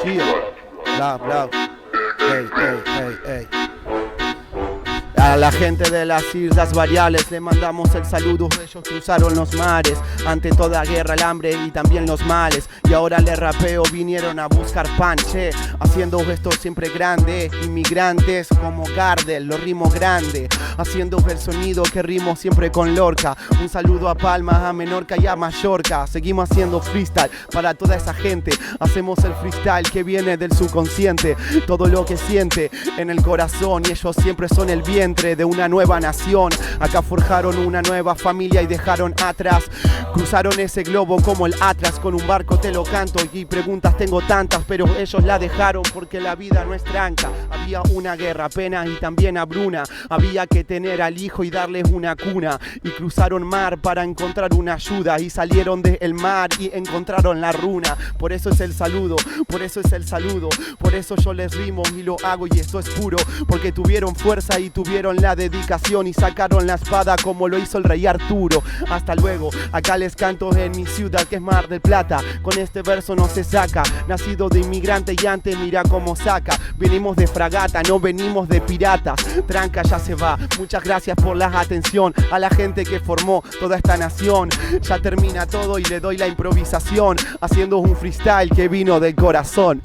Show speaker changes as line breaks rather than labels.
Bla, bla. Ey, ey, ey, ey. A la gente de las Islas Variables le mandamos el saludo. Ellos cruzaron los mares ante toda guerra, el hambre y también los males. Y ahora le rapeo, vinieron a buscar pan, che, haciendo esto siempre grande. Inmigrantes como Gardel, lo rimo grande, haciendo el sonido que rimo siempre con Lorca. Un saludo a Palma, a Menorca y a Mallorca. Seguimos haciendo freestyle para toda esa gente. Hacemos el freestyle que viene del subconsciente, todo lo que siente en el corazón. Y ellos siempre son el vientre de una nueva nación. Acá forjaron una nueva familia y dejaron atrás. Cruzaron ese globo como el Atlas. Con un barco te lo canto y preguntas tengo tantas, pero ellos la dejaron porque la vida no es tranca. Había una guerra, pena y también hambruna. Había que tener al hijo y darles una cuna. Y cruzaron mar para encontrar una ayuda. Y salieron del mar y encontraron la runa. Por eso es el saludo, por eso es el saludo. Por eso yo les rimo y lo hago y esto es puro. Porque tuvieron fuerza y tuvieron la dedicación y sacaron la espada como lo hizo el rey Arturo. Hasta luego, acá les canto en mi ciudad que es Mar del Plata. Con este verso no se saca, nacido de inmigrante y antes mira cómo saca. Venimos de fragata, no venimos de piratas. Tranca ya se va, muchas gracias por la atención a la gente que formó toda esta nación. Ya termina todo y le doy la improvisación, haciendo un freestyle que vino del corazón.